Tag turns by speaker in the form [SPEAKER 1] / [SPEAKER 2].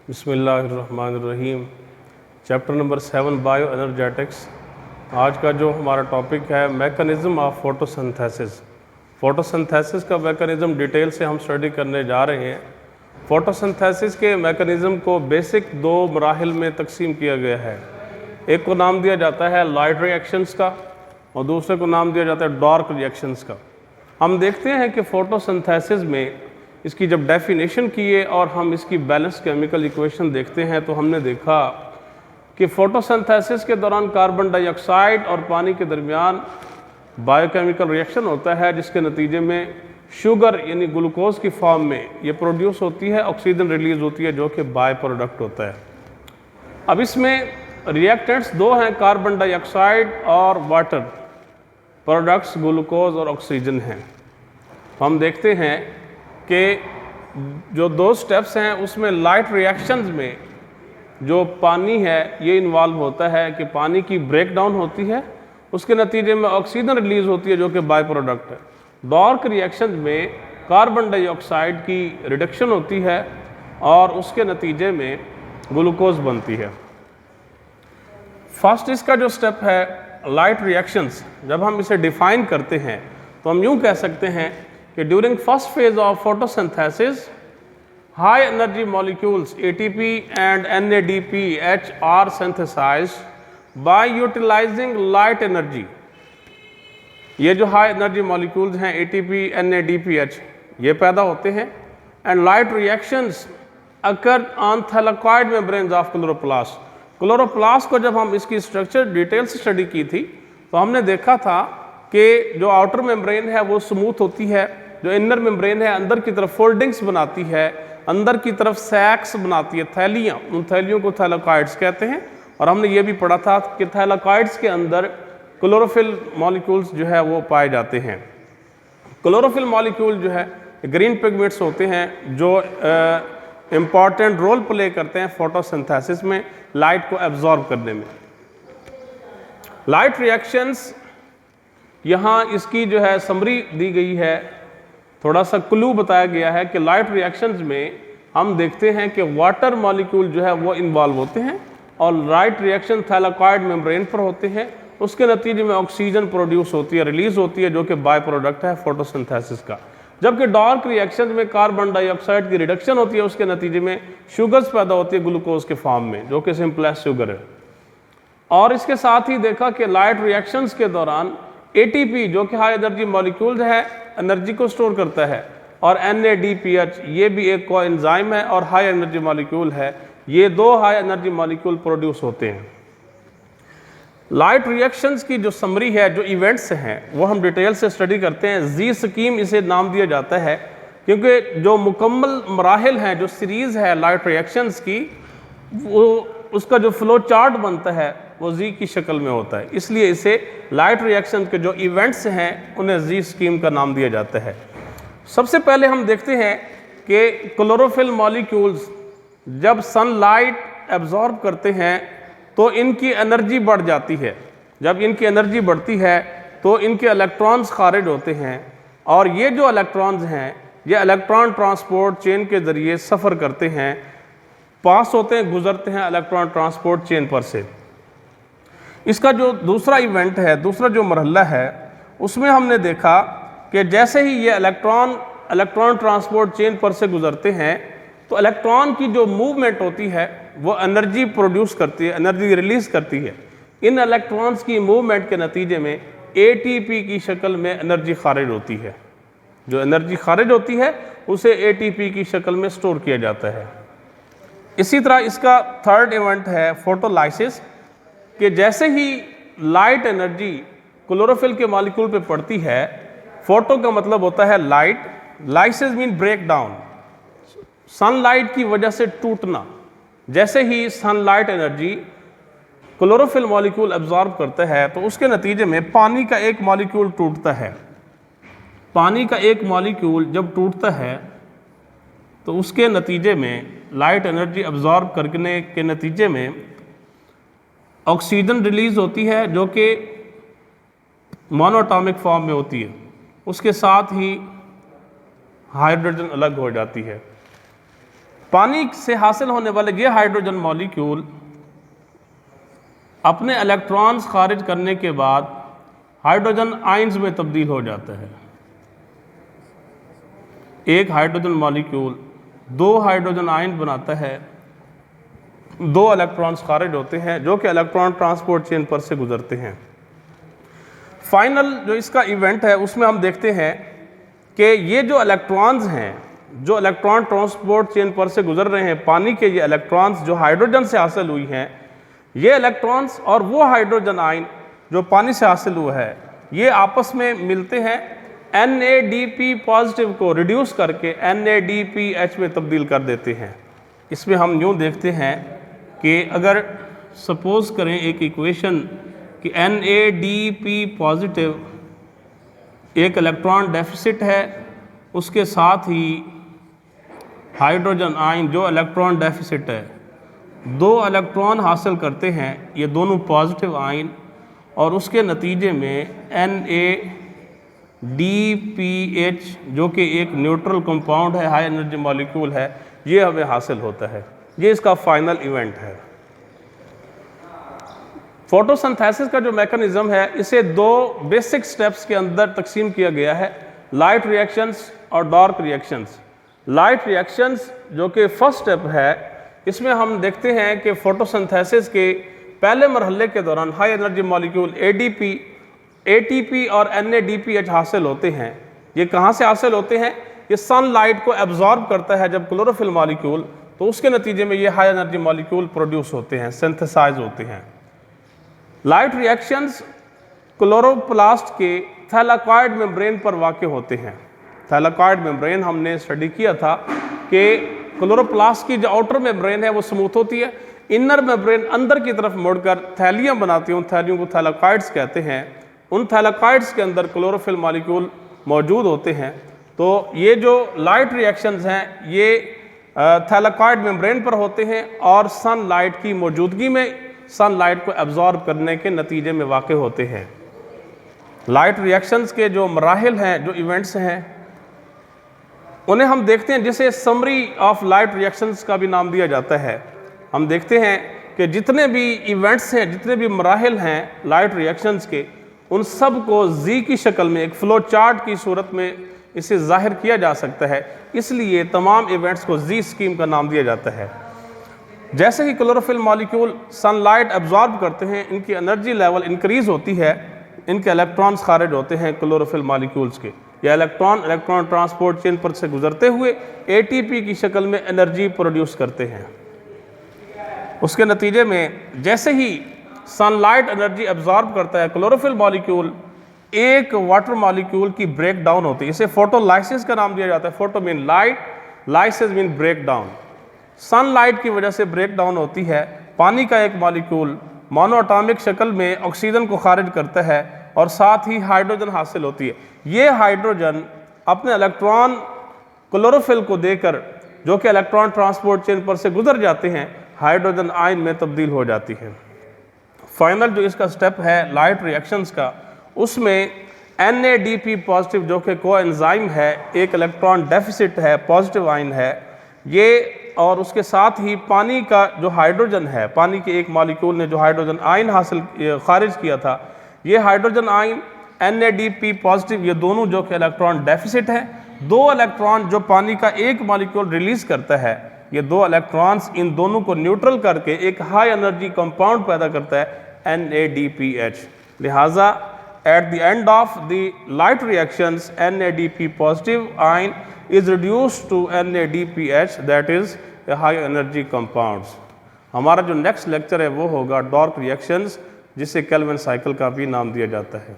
[SPEAKER 1] बिस्मिल्लाहिर्रहमानिर्रहीम। Chapter number 7 bio energetics. आज का जो हमारा टॉपिक है मैकेनिज़्म ऑफ फोटोसिंथेसिस। फोटोसिंथेसिस का मैकेनिज़्म डिटेल से हम स्टडी करने जा रहे हैं। फोटोसिंथेसिस के मैकेनिज़्म को बेसिक दो मराहिल में तकसीम किया गया है। एक को नाम दिया जाता है लाइट रिएक्शंस का और दूसरे को नाम दिया जाता है डार्क रिएक्शंस का। हम देखते हैं कि फोटोसिंथेसिस में इसकी जब डेफिनेशन किए और हम इसकी बैलेंस केमिकल इक्वेशन देखते हैं तो हमने देखा कि फोटोसिंथेसिस के दौरान कार्बन डाइऑक्साइड और पानी के दरमियान बायोकेमिकल रिएक्शन होता है, जिसके नतीजे में शुगर यानी ग्लूकोज की फॉर्म में ये प्रोड्यूस होती है, ऑक्सीजन रिलीज होती है जो कि बाय प्रोडक्ट होता है। अब इसमें रिएक्टेंट्स दो हैं, कार्बन डाइऑक्साइड और वाटर। प्रोडक्ट्स ग्लूकोज और ऑक्सीजन हैं। तो हम देखते हैं कि जो दो स्टेप्स हैं उसमें लाइट रिएक्शंस में जो पानी है ये इन्वॉल्व होता है कि पानी की ब्रेक डाउन होती है, उसके नतीजे में ऑक्सीजन रिलीज होती है जो कि बाय प्रोडक्ट है। डार्क रिएक्शंस में कार्बन डाइऑक्साइड की रिडक्शन होती है और उसके नतीजे में ग्लूकोज बनती है। फर्स्ट इसका जो स्टेप है लाइट रिएक्शंस, जब हम इसे डिफाइन करते हैं तो हम यूँ कह सकते हैं कि during first phase of photosynthesis high energy molecules ATP and NADPH are synthesized by utilizing light energy। ये जो हाई एनर्जी मॉलिक्यूल्स हैं ATP NADPH ये पैदा होते हैं and light reactions occur on thylakoid membranes of chloroplast. Chloroplast को जब हम इसकी स्ट्रक्चर डिटेल से स्टडी की थी तो हमने देखा था कि जो आउटर मेम्ब्रेन है वो स्मूथ होती है, जो इनर मेम्ब्रेन है अंदर की तरफ फोल्डिंग्स बनाती है, अंदर की तरफ सैक्स बनाती है, थैलियाँ। उन थैलियों को थैलेकॉइड्स कहते हैं। और हमने ये भी पढ़ा था कि थैलेकॉइड्स के अंदर क्लोरोफिल मॉलिक्यूल्स जो है वो पाए जाते हैं। क्लोरोफिल मॉलिक्यूल जो है ग्रीन पिगमेंट्स होते हैं जो इम्पॉर्टेंट रोल प्ले करते हैं फोटोसिंथेसिस में, लाइट को एब्जॉर्ब करने में। लाइट रिएक्शंस यहाँ इसकी जो है समरी दी गई है, थोड़ा सा क्लू बताया गया है कि लाइट रिएक्शंस में हम देखते हैं कि वाटर मॉलिक्यूल जो है वो इन्वॉल्व होते हैं और लाइट रिएक्शन थैलेकॉइड मेम्ब्रेन पर होते हैं। उसके नतीजे में ऑक्सीजन प्रोड्यूस होती है, रिलीज होती है जो कि बाय प्रोडक्ट है फोटोसिंथेसिस का। जबकि डार्क रिएक्शन में कार्बन डाइऑक्साइड की रिडक्शन होती है, उसके नतीजे में शुगर्स पैदा होती है ग्लूकोज के फॉर्म में जो कि सिंपलेस्ट शुगर है। और इसके साथ ही देखा कि लाइट रिएक्शंस के दौरान ATP जो कि हाई एनर्जी मॉलिक्यूल है एनर्जी को स्टोर करता है और NADPH ये भी एक कोएंजाइम है और हाई एनर्जी मॉलिक्यूल है। ये दो हाई एनर्जी मॉलिक्यूल प्रोड्यूस होते हैं। लाइट रिएक्शंस की जो समरी है, जो इवेंट्स हैं वो हम डिटेल से स्टडी करते हैं। जी स्कीम इसे नाम दिया जाता है क्योंकि जो मुकम्मल मराहिल हैं, जो सीरीज़ है लाइट रिएक्शंस की, वो उसका जो फ्लो चार्ट बनता है वो जी की शक्ल में होता है, इसलिए इसे लाइट रिएक्शन के जो इवेंट्स हैं उन्हें जी स्कीम का नाम दिया जाता है। सबसे पहले हम देखते हैं कि क्लोरोफिल मॉलिक्यूल्स जब सनलाइट एब्जॉर्ब करते हैं तो इनकी एनर्जी बढ़ जाती है। जब इनकी एनर्जी बढ़ती है तो इनके इलेक्ट्रॉन्स खारिज होते हैं और ये जो इलेक्ट्रॉन्स हैं ये इलेक्ट्रॉन ट्रांसपोर्ट चेन के ज़रिए सफ़र करते हैं, पास होते हैं, गुजरते हैं इलेक्ट्रॉन ट्रांसपोर्ट चेन पर से। इसका जो दूसरा इवेंट है, दूसरा जो मरहला है, उसमें हमने देखा कि जैसे ही ये इलेक्ट्रॉन ट्रांसपोर्ट चेन पर से गुजरते हैं तो इलेक्ट्रॉन की जो मूवमेंट होती है वो एनर्जी प्रोड्यूस करती है, एनर्जी रिलीज करती है। इन इलेक्ट्रॉन्स की मूवमेंट के नतीजे में ATP की शक्ल में एनर्जी खारिज होती है। जो एनर्जी खारिज होती है उसे ATP की शक्ल में स्टोर किया जाता है। इसी तरह इसका थर्ड इवेंट है फोटोलाइसिस, कि जैसे ही लाइट एनर्जी क्लोरोफिल के मॉलिक्यूल पे पड़ती है, फोटो का मतलब होता है light, lysis mean break down, sunlight की वजह से टूटना। जैसे ही sunlight energy chlorophyll molecule absorb करता है तो उसके नतीजे में पानी का एक मॉलिक्यूल टूटता है। पानी का एक मॉलिक्यूल जब टूटता है तो उसके नतीजे में लाइट एनर्जी एब्जॉर्ब करने के नतीजे में ऑक्सीजन रिलीज होती है जो कि मोनोटॉमिक फॉर्म में होती है, उसके साथ ही हाइड्रोजन अलग हो जाती है। पानी से हासिल होने वाले ये हाइड्रोजन मॉलिक्यूल अपने इलेक्ट्रॉन्स खारिज करने के बाद हाइड्रोजन आयंस में तब्दील हो जाता है। एक हाइड्रोजन मॉलिक्यूल 2 हाइड्रोजन आयन बनाता है, 2 इलेक्ट्रॉन्स खारिज होते हैं जो कि इलेक्ट्रॉन ट्रांसपोर्ट चेन पर से गुजरते हैं। फाइनल जो इसका इवेंट है उसमें हम देखते हैं कि ये जो इलेक्ट्रॉन्स हैं, जो इलेक्ट्रॉन ट्रांसपोर्ट चेन पर से गुजर रहे हैं, पानी के ये इलेक्ट्रॉन्स जो हाइड्रोजन से हासिल हुई हैं, ये इलेक्ट्रॉन्स और वो हाइड्रोजन आयन जो पानी से हासिल हुआ है, ये आपस में मिलते हैं, NADP पॉजिटिव को रिड्यूस करके NADPH में तब्दील कर देते हैं। इसमें हम यूँ देखते हैं कि अगर सपोज करें एक इक्वेशन कि NADP पॉजिटिव एक इलेक्ट्रॉन डेफिसिट है, उसके साथ ही हाइड्रोजन आयन जो इलेक्ट्रॉन डेफिसिट है 2 इलेक्ट्रॉन हासिल करते हैं, ये दोनों पॉजिटिव आयन, और उसके नतीजे में NADPH जो कि एक न्यूट्रल कंपाउंड है, हाई एनर्जी मॉलिक्यूल है, ये हमें हासिल होता है। ये इसका फाइनल इवेंट है। फोटोसिंथेसिस का जो मैकेनिज्म है इसे 2 बेसिक स्टेप्स के अंदर तकसीम किया गया है, लाइट रिएक्शंस और डार्क रिएक्शंस। लाइट रिएक्शंस जो कि फर्स्ट स्टेप है, इसमें हम देखते हैं कि फोटोसिंथेसिस के पहले मरहले के दौरान हाई एनर्जी मॉलिक्यूल ATP और NADPH हासिल होते हैं। ये कहाँ से हासिल होते हैं? ये सनलाइट को एब्जॉर्ब करता है जब क्लोरोफिल मॉलिक्यूल, तो उसके नतीजे में ये हाई एनर्जी मॉलिक्यूल प्रोड्यूस होते हैं, सिंथेसाइज होते हैं। लाइट रिएक्शंस क्लोरोप्लास्ट के थैलाकॉइड मेम्ब्रेन पर वाक़ होते हैं। थैलाकॉइड मेम्ब्रेन हमने स्टडी किया था कि क्लोरोप्लास्ट की जो आउटर मेम्ब्रेन है वो स्मूथ होती है, इनर मेम्ब्रेन अंदर की तरफ मुड़कर थैलियाँ बनाती हैं, उन थैलियों को थैलाकॉइड्स कहते हैं। उन थैलाकॉइड्स के अंदर क्लोरोफिल मॉलिक्यूल मौजूद होते हैं। तो ये जो लाइट रिएक्शंस हैं ये थैलाकॉइड मेम्ब्रेन पर होते हैं और सनलाइट की मौजूदगी में सनलाइट को एब्जॉर्ब करने के नतीजे में वाक़ होते हैं। लाइट रिएक्शंस के जो मराहिल हैं, जो इवेंट्स हैं, उन्हें हम देखते हैं जिसे समरी ऑफ लाइट रिएक्शंस का भी नाम दिया जाता है। हम देखते हैं कि जितने भी इवेंट्स हैं, जितने भी मराहिल हैं लाइट रिएक्शंस के, उन सब को जी की शक्ल में एक फ्लो चार्ट की सूरत में इसे जाहिर किया जा सकता है, इसलिए तमाम इवेंट्स को जी स्कीम का नाम दिया जाता है। जैसे ही क्लोरोफिल मॉलिक्यूल सनलाइट एब्जॉर्ब करते हैं, इनकी एनर्जी लेवल इंक्रीज होती है, इनके इलेक्ट्रॉन्स खारिज होते हैं क्लोरोफिल मॉलिक्यूल्स के, या इलेक्ट्रॉन ट्रांसपोर्ट चेन पर से गुजरते हुए ATP की शक्ल में एनर्जी प्रोड्यूस करते हैं। उसके नतीजे में जैसे ही सनलाइट एनर्जी एब्जॉर्ब करता है, क्लोरोफिल मॉलिक्यूल एक वाटर मॉलिक्यूल की ब्रेक डाउन होती है। इसे फोटोलाइसिस का नाम दिया जाता है। Photo mean light, lysis mean break down. Sunlight की वजह से ब्रेक डाउन होती है। पानी का एक मॉलिक्यूल मोनोएटॉमिक शक्ल में ऑक्सीजन को खारिज करता है और साथ ही हाइड्रोजन हासिल होती है। ये हाइड्रोजन अपने इलेक्ट्रॉन क्लोरोफिल को देकर, जो कि इलेक्ट्रॉन ट्रांसपोर्ट चेन पर से गुजर जाते हैं, हाइड्रोजन आयन में तब्दील हो जाती है। फाइनल जो इसका स्टेप है लाइट रिएक्शंस का, उसमें NADP पॉजिटिव जो कि कोएंजाइम है, एक इलेक्ट्रॉन डेफिसिट है, पॉजिटिव आयन है ये, और उसके साथ ही पानी का जो हाइड्रोजन है, पानी के एक मॉलिक्यूल ने जो हाइड्रोजन आयन खारिज किया था, ये हाइड्रोजन आयन NADP पॉजिटिव, ये दोनों जो कि इलेक्ट्रॉन डेफिसिट है, 2 इलेक्ट्रॉन जो पानी का एक मॉलिक्यूल रिलीज करता है, ये 2 इलेक्ट्रॉन्स इन दोनों को न्यूट्रल करके एक हाई एनर्जी कंपाउंड पैदा करता है NADPH। लिहाजा at the end of the light reactions NADP positive ion is reduced to NADPH, that is a high energy compounds। हमारा जो नेक्स्ट लेक्चर है वो होगा डार्क रिएक्शंस, जिसे केल्विन साइकिल का भी नाम दिया जाता है।